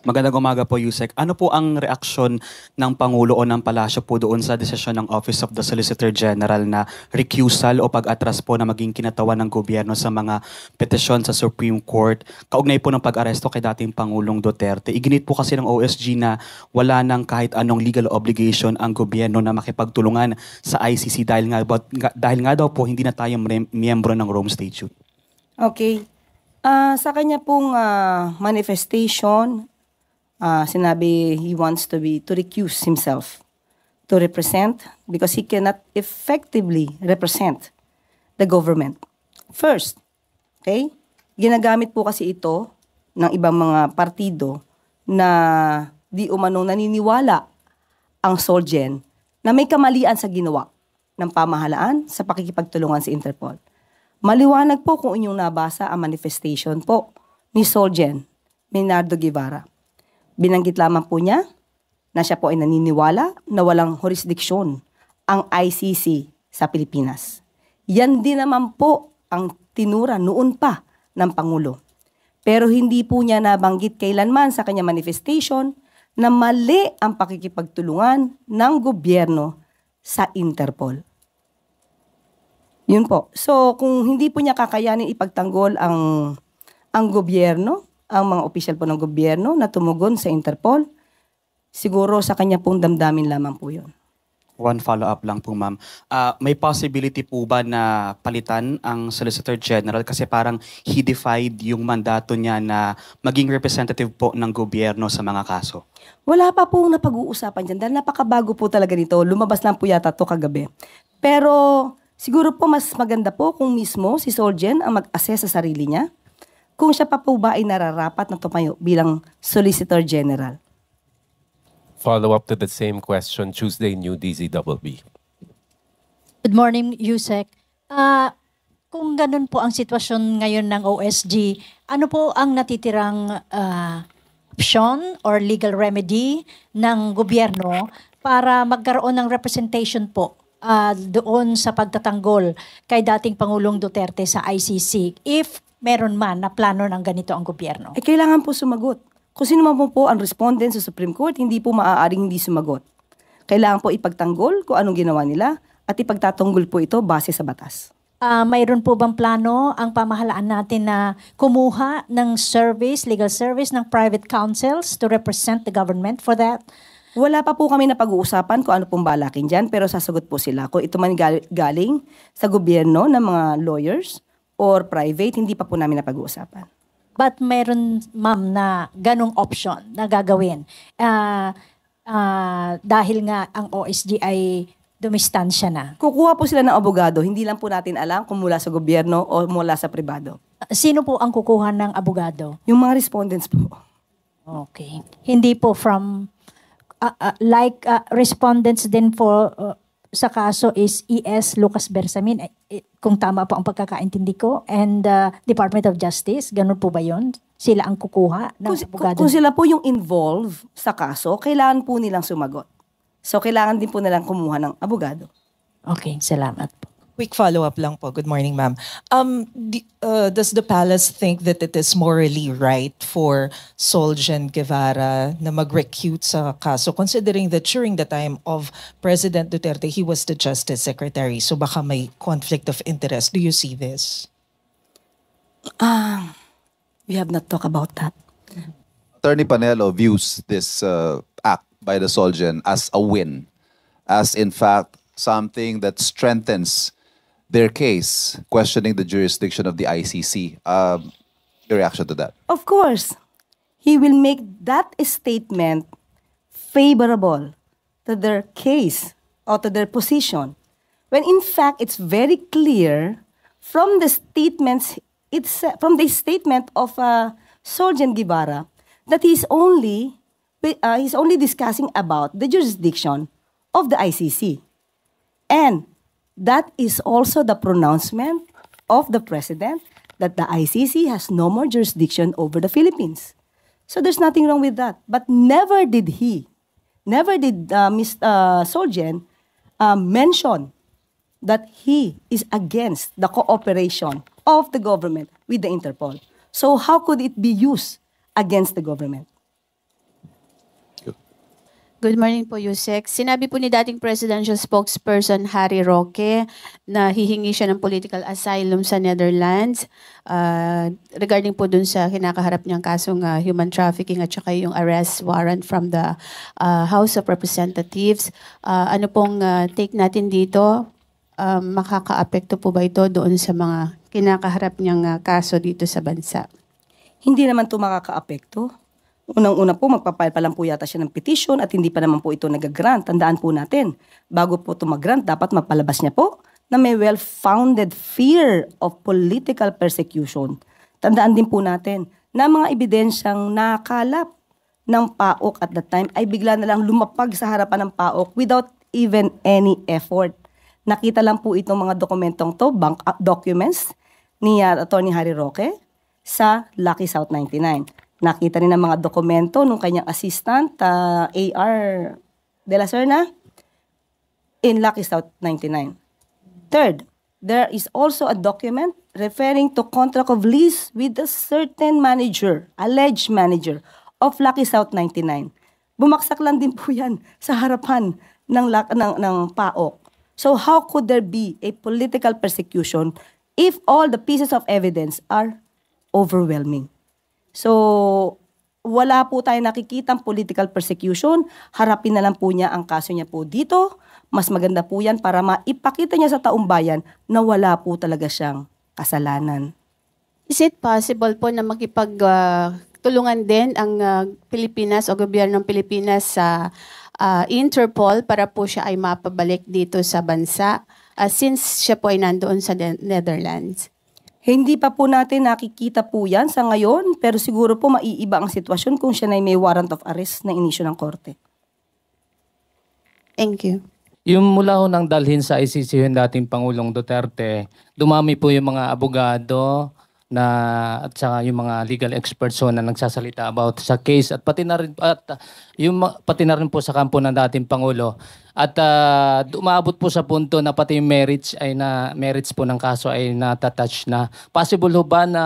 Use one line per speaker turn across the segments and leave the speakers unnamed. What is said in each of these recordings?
Magandang umaga po, Yusek. Ano po ang reaksyon ng Pangulo o ng Palasyo po doon sa desisyon ng Office of the Solicitor General na recusal o pag-atras po na maging kinatawan ng gobyerno sa mga petisyon sa Supreme Court kaugnay po ng pag-aresto kay dating Pangulong Duterte? Iginit po kasi ng OSG na wala nang kahit anong legal obligation ang gobyerno na makipagtulungan sa ICC dahil nga daw po hindi na tayo miyembro ng Rome Statute.
Okay. Sa kanya pong manifestation, sinabi he wants to recuse himself to represent because he cannot effectively represent the government. First, okay? Ginagamit po kasi ito ng ibang mga partido na di umanong naniniwala ang Solgen na may kamalian sa ginawa ng pamahalaan sa pakikipagtulungan sa Interpol. Maliwanag po kung inyong nabasa ang manifestation po ni Solgen Maynardo Guevara. Binanggit lamang po niya na siya po ay naniniwala na walang jurisdiksyon ang ICC sa Pilipinas. Yan din naman po ang tinura noon pa ng Pangulo. Pero hindi po niya nabanggit kailanman sa kanya manifestation na mali ang pakikipagtulungan ng gobyerno sa Interpol. Yun po. So kung hindi po niya kakayanin ipagtanggol ang gobyerno, ang mga opisyal po ng gobyerno na tumugon sa Interpol, siguro sa kanya pong damdamin lamang po yun.
One follow-up lang po, ma'am. May possibility po ba na palitan ang Solicitor General kasi parang he defied yung mandato niya na maging representative po ng gobyerno sa mga kaso?
Wala pa pong napag-uusapan dyan dahil napakabago po talaga nito. Lumabas lang po yata to kagabi. Pero siguro po mas maganda po kung mismo si Solgen ang mag-assess sa sarili niya kung siya pa po ba ay nararapat na tumayo bilang Solicitor General.
Follow-up to the same question, Tuesday, New DZBB.
Good morning, Yusek. Kung ganun po ang sitwasyon ngayon ng OSG, ano po ang natitirang option or legal remedy ng gobyerno para magkaroon ng representation po doon sa pagtatanggol kay dating Pangulong Duterte sa ICC if meron man na plano ng ganito ang gobyerno?
Kailangan po sumagot. Kung sino man po ang respondent sa Supreme Court, hindi po maaaring hindi sumagot. Kailangan po ipagtanggol kung anong ginawa nila at ipagtatanggol po ito base sa batas.
Mayroon po bang plano ang pamahalaan natin na kumuha ng legal service ng private counsels to represent the government for that?
Wala pa po kami na pag-uusapan kung ano pong balakin dyan, pero sasagot po sila. Kung ito man galing sa gobyerno ng mga lawyers or private, hindi pa po namin na pag-uusapan.
But meron, ma'am, na ganong option na gagawin. Dahil nga ang OSG ay dumistansya na.
Kukuha po sila ng abogado. Hindi lang po natin alam kung mula sa gobyerno o mula sa pribado.
Sino po ang kukuha ng abogado?
Yung mga respondents po.
Okay. Hindi po from, respondents din for sa kaso is ES Lucas Bersamin, kung tama po ang pagkakaintindi ko, and Department of Justice, ganun po ba yun? Sila ang kukuha ng abogado?
Kung sila po yung involved sa kaso, kailangan po nilang sumagot. So, kailangan din po nilang kumuha ng abogado.
Okay, salamat po.
Quick follow-up lang po. Good morning, ma'am. Does the palace think that it is morally right for Solgen Guevara na mag-recute sa kaso, considering that during the time of President Duterte, he was the Justice Secretary, so baka may conflict of interest. Do you see this?
We have not talked about that.
Attorney Panelo views this act by the Solgen as a win, as in fact something that strengthens their case, questioning the jurisdiction of the ICC. Your reaction to that?
Of course, he will make that statement favorable to their case or to their position. When in fact, it's very clear from the statement of Solgen Guevara that he's only discussing about the jurisdiction of the ICC. And that is also the pronouncement of the President that the ICC has no more jurisdiction over the Philippines. So there's nothing wrong with that. But never did Mr. Solgen mention that he is against the cooperation of the government with the Interpol. So how could it be used against the government?
Good morning po, Yusek. Sinabi po ni dating presidential spokesperson Harry Roque na hihingi siya ng political asylum sa Netherlands regarding po dun sa kinakaharap niyang kasong human trafficking at saka yung arrest warrant from the House of Representatives. Ano pong take natin dito? Makakaapekto po ba ito doon sa mga kinakaharap niyang kaso dito sa bansa?
Hindi naman ito makakaapekto. Unang-una po, magpapile pa lang po yata siya ng petition at hindi pa naman po ito nag-grant. Tandaan po natin, bago po ito mag-grant, dapat mapalabas niya po na may well-founded fear of political persecution. Tandaan din po natin na mga ebidensyang nakalap ng PAOK at that time ay bigla na lang lumapag sa harapan ng PAOK without even any effort. Nakita lang po itong mga dokumentong to, bank documents ni Atty. Harry Roque sa Lucky South 99. Nakita rin ng mga dokumento nung kanyang assistant, A.R. De La Serna, in Lucky South 99. Third, there is also a document referring to contract of lease with a certain manager, alleged manager, of Lucky South 99. Bumaksak lang din po yan sa harapan ng PAOK. So how could there be a political persecution if all the pieces of evidence are overwhelming? So, wala po tayo nakikitang political persecution. Harapin na lang po niya ang kaso niya po dito. Mas maganda po yan para maipakita niya sa taong bayan na wala po talaga siyang kasalanan.
Is it possible po na makipagtulungan din ang Pilipinas o gobyerno ng Pilipinas sa Interpol para po siya ay mapabalik dito sa bansa since siya po ay nandoon sa Netherlands?
Hindi pa po natin nakikita po yan sa ngayon, pero siguro po maiiba ang sitwasyon kung siya na may warrant of arrest na inisyu ng korte.
Thank you.
Yung mula ho nang dalhin sa ICC yung dating Pangulong Duterte, dumami po yung mga abogado at saka yung mga legal experts na nagsasalita about sa case at pati na rin po sa kampo ng dating Pangulo. At umabot po sa punto na pati yung merits po ng kaso ay natatouch na. Possible ho ba na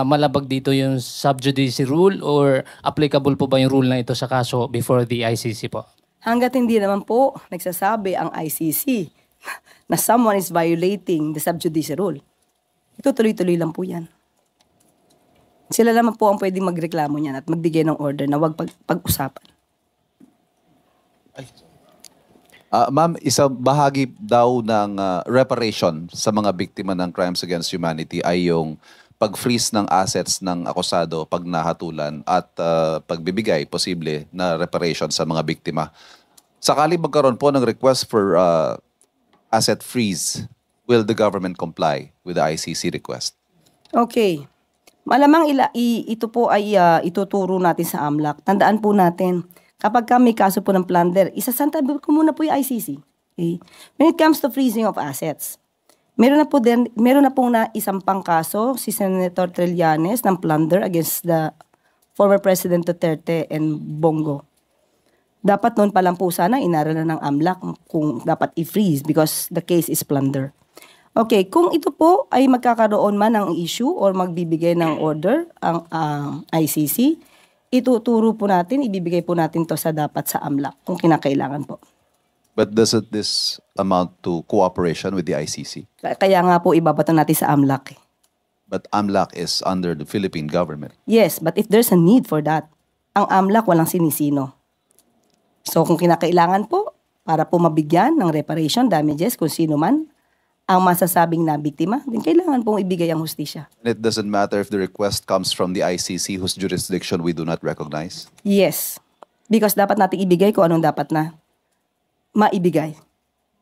malabag dito yung sub judice rule or applicable po ba yung rule na ito sa kaso before the ICC po?
Hanggat hindi naman po nagsasabi ang ICC na someone is violating the sub judice rule, ito tuloy-tuloy lang po yan. Sila naman po ang pwedeng magreklamo niyan at magbigay ng order na huwag pag-usapan.
Ma'am, isa bahagi daw ng reparation sa mga biktima ng crimes against humanity ay yung pag-freeze ng assets ng akusado pag nahatulan at pagbibigay, posible, na reparation sa mga biktima. Sakali magkaroon po ng request for asset freeze, will the government comply with the ICC request?
Okay. Malamang ito po ay ituturo natin sa AMLAC. Tandaan po natin, kapag may kaso po ng plunder, isasantabi ko muna po yung ICC. Okay? When it comes to freezing of assets, meron na po na isang pang kaso si Senator Trillanes ng plunder against the former President Duterte and Bongo. Dapat noon pa lang po sana inaralan ng AMLAC kung dapat i-freeze because the case is plunder. Okay, kung ito po ay magkakaroon man ng issue or magbibigay ng order ang ICC, ituturo po natin, ibibigay po natin to sa dapat sa AMLAC kung kinakailangan po.
But doesn't this amount to cooperation with the ICC?
Kaya nga po ibabato natin sa AMLAC.
But AMLAC is under the Philippine government.
Yes, but if there's a need for that, ang AMLAC walang sinisino. So kung kinakailangan po, para po mabigyan ng reparation damages kung sino man ang masasabing na biktima, din kailangan pong ibigay ang hustisya.
It doesn't matter if the request comes from the ICC whose jurisdiction we do not recognize?
Yes. Because dapat natin ibigay kung anong dapat na maibigay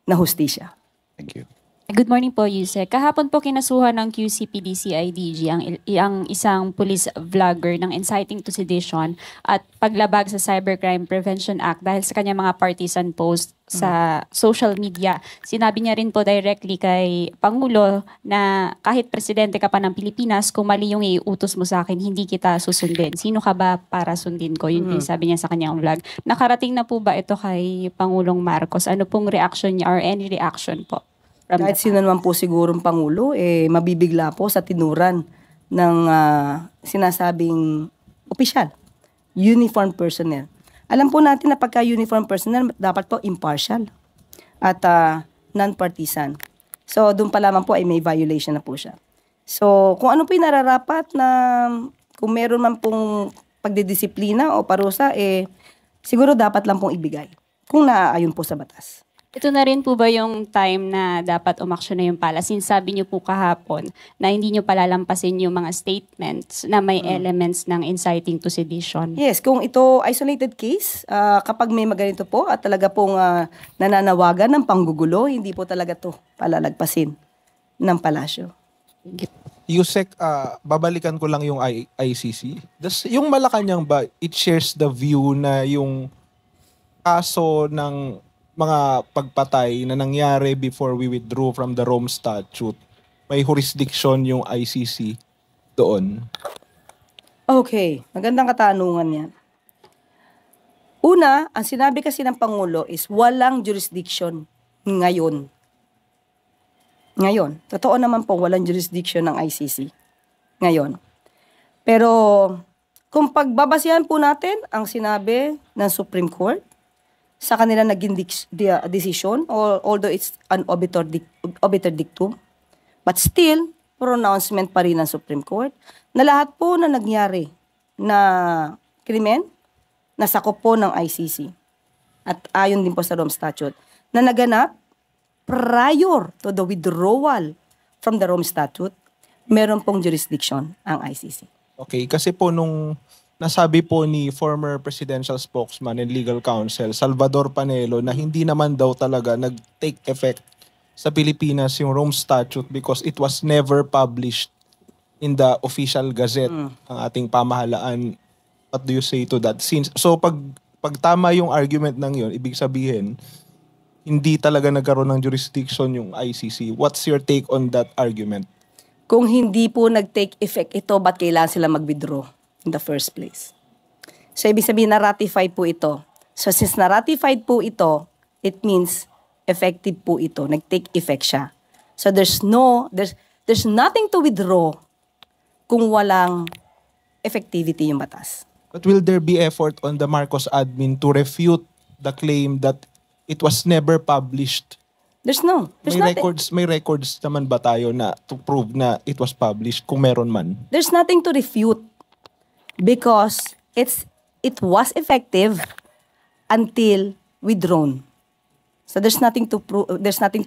na hustisya.
Thank you.
Good morning po, Yusek. Kahapon po kinasuhan ng QCPD-CIDG ang isang police vlogger ng inciting to sedition at paglabag sa Cybercrime Prevention Act dahil sa kanyang mga partisan post sa social media. Sinabi niya rin po directly kay Pangulo na kahit presidente ka pa ng Pilipinas, kung mali yung iutos mo sa akin, hindi kita susundin. Sino ka ba para sundin ko? Yun yung sabi niya sa kanyang vlog. Nakarating na po ba ito kay Pangulong Marcos? Ano pong reaction niya or any reaction po?
Kahit sino naman po sigurong Pangulo, mabibigla po sa tinuran ng sinasabing opisyal, uniformed personnel. Alam po natin na pagka-uniform personnel, dapat po impartial at non-partisan. So, doon pa lamang po ay may violation na po siya. So, kung ano po yung nararapat na kung meron man pong pagdidisiplina o parusa, siguro dapat lang pong ibigay kung naaayon po sa batas.
Ito na rin po ba yung time na dapat umaksyon na yung pala? Since sabi niyo po kahapon na hindi niyo palalampasin yung mga statements na may elements ng inciting to sedition.
Yes, kung ito isolated case, kapag may maganito po at talaga pong nananawagan ng panggugulo, hindi po talaga to palalagpasin ng palasyo.
Yusek, babalikan ko lang yung ICC. Yung Malacanang ba, it shares the view na yung kaso ng mga pagpatay na nangyari before we withdrew from the Rome Statute, may jurisdiction yung ICC doon?
Okay, magandang katanungan yan. Una, ang sinabi kasi ng Pangulo is walang jurisdiction ngayon. Ngayon. Totoo naman po, walang jurisdiction ng ICC. Ngayon. Pero, kung pagbabasihan po natin ang sinabi ng Supreme Court, sa kanila naging decision, although it's an obiter dictum, but still, pronouncement pa rin ng Supreme Court, na lahat po na nangyari na krimen, nasakop po ng ICC. At ayon din po sa Rome Statute, na naganap prior to the withdrawal from the Rome Statute, meron pong jurisdiction ang ICC.
Okay, kasi po nung nasabi po ni former presidential spokesman and legal counsel Salvador Panelo na hindi naman daw talaga nag-take effect sa Pilipinas yung Rome Statute because it was never published in the official gazette ang ating pamahalaan. What do you say to that? So pag tama yung argument ng yun, ibig sabihin hindi talaga nagkaroon ng jurisdiction yung ICC. What's your take on that argument?
Kung hindi po nag-take effect ito, ba't kailangan sila mag-withdraw in the first place? So, ibig sabihin na-ratify po ito. So, since na-ratified po ito, it means effective po ito. Nag-take effect siya. So, there's nothing to withdraw kung walang effectivity yung batas.
But will there be effort on the Marcos admin to refute the claim that it was never published?
There's
May records naman ba tayo na to prove na it was published kung meron man?
There's nothing to refute because it was effective until withdrawn. So there's nothing to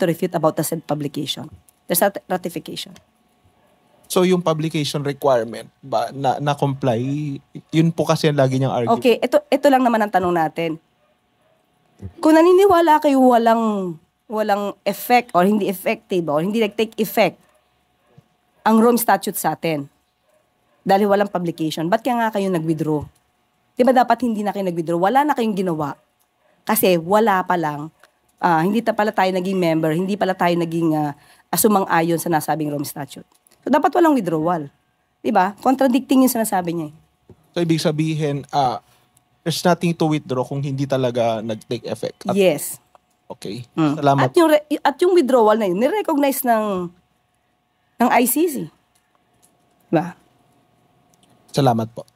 refute about the said publication. There's not ratification.
So yung publication requirement ba na comply, yun po kasi ang lagi niyang argue.
Okay, ito lang naman ang tanong natin. Kung naniniwala kayo walang effect or hindi effective or hindi nag-take effect ang Rome Statute sa atin dahil walang publication, ba't kaya nga kayo nag-withdraw? Di ba dapat hindi na kayo nag-withdraw? Wala na kayong ginawa. Kasi wala pa lang, hindi pala tayo naging member, hindi pala tayo naging sumang-ayon sa nasabing Rome Statute. So dapat walang withdrawal. Di ba? Contradicting yung sinasabi niya.
So ibig sabihin, there's nothing to withdraw kung hindi talaga nag-take effect.
Yes.
Okay. Salamat.
At yung withdrawal na yun, nirecognize ng ICC. Diba?
Salamat po.